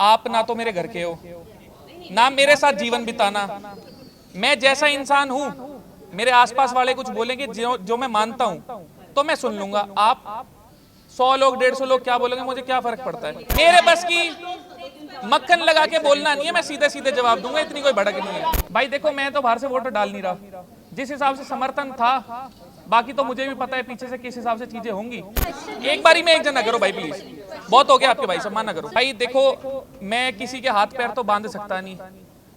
आप ना तो मेरे घर के हो, ना मेरे साथ जीवन बिताना। मैं जैसा इंसान हूं, मेरे आसपास वाले कुछ बोलेंगे जो मैं मानता हूं तो मैं सुन लूंगा। आप 100 लोग 150 लोग क्या बोलेंगे, मुझे क्या फर्क पड़ता है। मेरे बस की मक्खन लगा के बोलना नहीं है, मैं सीधे सीधे जवाब दूंगा, इतनी कोई भड़क नहीं है। भाई देखो, मैं तो बाहर से वोट डाल नहीं रहा, जिस हिसाब से समर्थन था, बाकी तो मुझे भी पता है पीछे से किस हिसाब से चीजें होंगी। एक बारी में एक जन ना करो भाई, प्लीज, बहुत हो गया आपके भाई, सम्मान ना करो भाई। देखो, मैं किसी के हाथ पैर तो बांध सकता नहीं,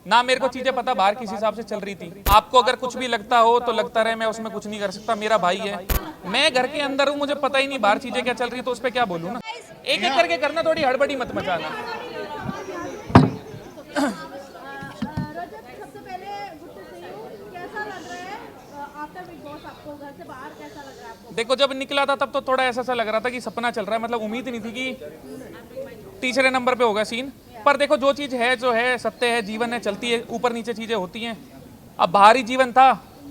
ना मेरे को चीजें पता बाहर किस हिसाब से चल रही थी। आपको अगर कुछ भी लगता हो तो लगता रहे, मैं उसमें कुछ नहीं कर सकता, मेरा भाई है। मैं घर के अंदर हूँ, मुझे पता ही नहीं बाहर चीजें क्या चल रही, तो उस पर क्या बोलूँ ना। एक एक करके करना, थोड़ी हड़बड़ी मत मचाना। सबसे पहले गुड टू सी यू, कैसा लग रहा है आफ्टर बिग बॉस? आपको घर से बाहर कैसा लग रहा है आपको? देखो, जब निकला था तब तो थोड़ा ऐसा सा लग रहा था कि सपना चल रहा है, मतलब उम्मीद नहीं थी कि तीसरे नंबर पे होगा सीन। पर देखो, जो चीज है जो है, सत्य है, जीवन है, चलती है, ऊपर नीचे चीजें होती हैं। अब बाहरी जीवन था,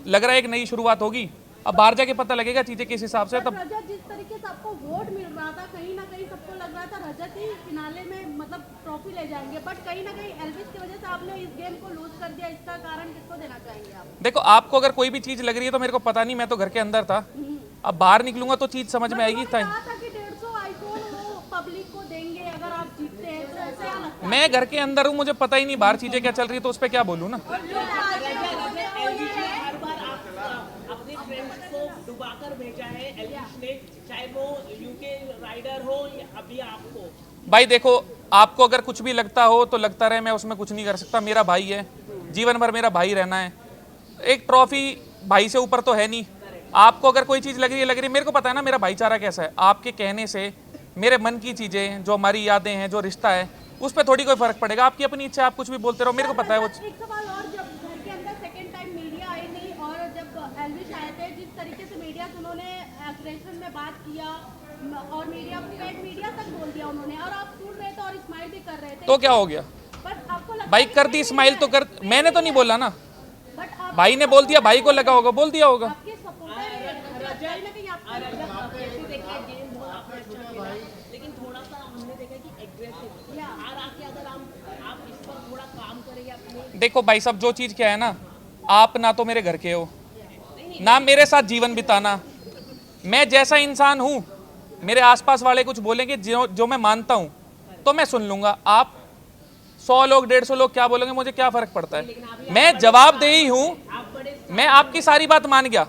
लग रहा है एक नई शुरुआत होगी, अब बाहर जाके पता लगेगा चीजें किस हिसाब से। तब रजत, जिस तरीके से आपको वोट मिल रहा था, कहीं ना कहीं सबको लग रहा था रजत ही फिनाले में मतलब ट्रॉफी ले जाएंगे, बट कहीं ना कहीं एल्विस की वजह से आपने इस गेम को लूज कर दिया। इसका कारण किसको देना चाहेंगे आप? देखो, आपको अगर कोई भी चीज लग रही है तो मेरे को पता नहीं, मैं तो घर के अंदर था। अब बाहर निकलूंगा तो चीज समझ में आएगी। कहा था कि 150 आईफोन वो पब्लिक को देंगे अगर आप जीतते हैं, तो ऐसा क्या लगता है? मैं घर के अंदर हूँ, मुझे पता ही नहीं बाहर चीजें क्या चल रही, तो उस पर क्या बोलूँ ना। अपने फ्रेंड्स को डुबाकर भेजा है एल्विस ने, चाहे वो यूके राइडर हो या अभी आपको। भाई देखो, आपको अगर कुछ भी लगता हो तो लगता रहे, मैं उसमें कुछ नहीं कर सकता, मेरा भाई है, जीवन भर मेरा भाई रहना है। एक ट्रॉफी भाई से ऊपर तो है नहीं। आपको अगर कोई चीज़ लग रही है, मेरे को पता है ना मेरा भाईचारा कैसा है। आपके कहने से मेरे मन की चीज़ें, जो हमारी यादें हैं, जो रिश्ता है, उस पर थोड़ी कोई फर्क पड़ेगा। आपकी अपनी इच्छा, आप कुछ भी बोलते रहो, मेरे को पता है वो। एक सवाल और, जब घर के अंदर सेकंड टाइम मीडिया आई नहीं, और जब एल्विस आए थे, जिस तरीके से मीडिया से उन्होंने एग्रेशन में बात किया और मीडिया तक बोल दिया उन्होंने, और आप सुन रहे थे और स्माइल भी कर रहे थे, तो क्या हो गया बट आपको लगता भाई? है कर दी स्माइल तो कर, मैंने तो नहीं बोला ना, बट आप भाई ने बोल दिया, भाई को लगा होगा, बोल दिया होगा। आपके सपोर्टर कहीं ना कहीं आपको लेकिन थोड़ा सा हमने देखा कि एग्रेसिव यार आके, अगर आप इस पर थोड़ा काम करेंगे अपने। देखो भाई साहब, जो चीज़ क्या है ना, आप ना तो मेरे घर के हो, ना मेरे साथ जीवन बिताना। मैं जैसा इंसान हूं, मेरे आसपास वाले कुछ बोलेंगे जो मैं मानता हूं तो मैं सुन लूंगा। आप 100 लोग 150 लोग क्या बोलेंगे, मुझे क्या फर्क पड़ता है। मैं जवाबदेही हूं, मैं आपकी सारी बात मान गया।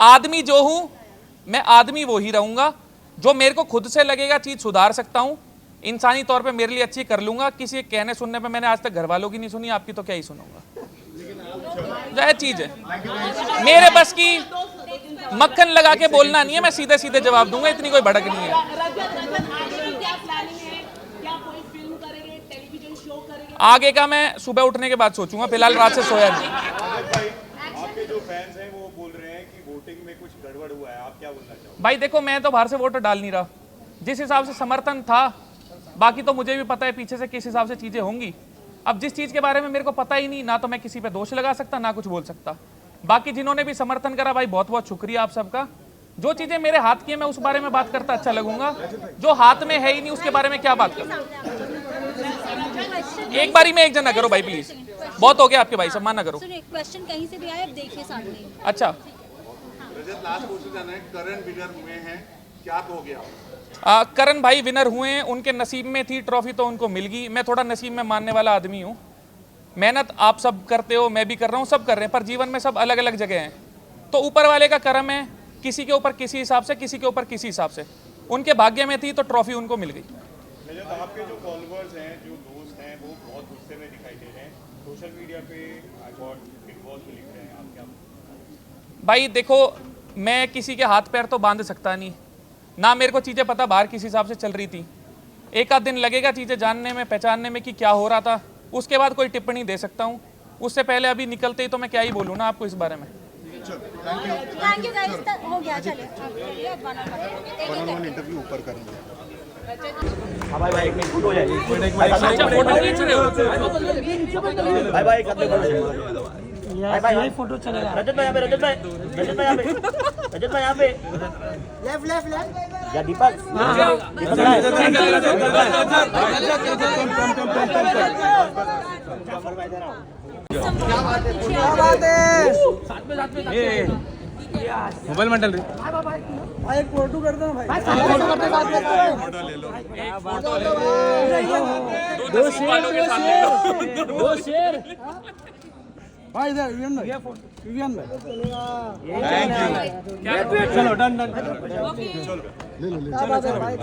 आदमी जो हूं मैं, आदमी वो ही रहूंगा। जो मेरे को खुद से लगेगा चीज सुधार सकता हूं, इंसानी तौर पे मेरे लिए अच्छी कर लूंगा। किसी के कहने सुनने पे मैंने आज तक घर वालों की नहीं सुनी, आपकी तो क्या ही सुनूंगा। जायज चीज है, मेरे बस की मक्खन लगा के बोलना नहीं है, मैं सीधे सीधे जवाब दूंगा, इतनी कोई भड़क नहीं है। क्या प्लानिंग है? क्या कोई फिल्म करेंगे, टेलीविजन शो करेंगे? आगे का मैं सुबह उठने के बाद सोचूंगा, फिलहाल रात से सोया नहीं। आपके जो फैंस हैं वो बोल रहे हैं कि वोटिंग में कुछ गड़बड़ हुआ है, आप क्या बोलना चाहोगे? भाई देखो, मैं तो बाहर से वोट डाल नहीं रहा, जिस हिसाब से समर्थन था, बाकी तो मुझे भी पता है पीछे से किस हिसाब से चीजें होंगी। अब जिस चीज के बारे में मेरे को पता ही नहीं, ना तो मैं किसी पे दोष लगा सकता, ना कुछ बोल सकता। बाकी जिन्होंने भी समर्थन करा, भाई बहुत बहुत शुक्रिया आप सबका। जो चीजें मेरे हाथ की है, मैं उस बारे में बात करता अच्छा लगूंगा। जो हाथ में है ही नहीं, उसके बारे में क्या बात करूं। एक बारी में एक जन ना करो भाई, प्लीज, बहुत हो गया आपके भाई, सम्मान ना करो। क्वेश्चन कहीं से भी आए, आप देखिए सामने। अच्छा, रजत, लास्ट क्वेश्चन जाना है, करण विनर हुए हैं, क्या कहोगे आप? करण भाई विनर हुए हैं, उनके नसीब में थी ट्रॉफी तो उनको मिल गई। मैं थोड़ा नसीब में मानने वाला आदमी हूँ। मेहनत आप सब करते हो, मैं भी कर रहा हूँ, सब कर रहे हैं, पर जीवन में सब अलग अलग जगह हैं। तो ऊपर वाले का करम है, किसी के ऊपर किसी हिसाब से, किसी के ऊपर किसी हिसाब से। उनके भाग्य में थी तो ट्रॉफी उनको मिल गई। रजत, आपके जो फॉलोअर्स हैं, जो दोस्त हैं, वो बहुत गुस्से में दिखाई दे रहे हैं सोशल मीडिया पे, बिग बॉस में लिख रहे हैं, आप क्या? भाई देखो, मैं किसी के हाथ पैर तो बांध सकता नहीं, ना मेरे को चीज़ें पता बाहर किस हिसाब से चल रही थी। एक आध दिन लगेगा चीज़ें जानने में, पहचानने में कि क्या हो रहा था, उसके बाद कोई टिप्पणी दे सकता हूँ। उससे पहले अभी निकलते ही तो मैं क्या ही बोलूँ ना आपको इस बारे में। थैंक यू गाइस, हो गया, चलिए इंटरव्यू ऊपर करेंगे। भाई भाई एक मिनट हो जाएगी। अच्छा, फोटो खींच रहे हो? भाई भाई भाई भाई फोटो चलेगा। रजत भाई यहाँ पे, रजत भाई, रजत भाई यहाँ पे, रजत भाई यहाँ पे। Left left left. या दीपक, दीपक क्या बात है। मोबाइल मंडल रे भाई एक फोटो कर दो भाई। दो शेर भाई इधर विवियन भाई, विवियन भाई। चलो डन डन। क्या बात है भाई।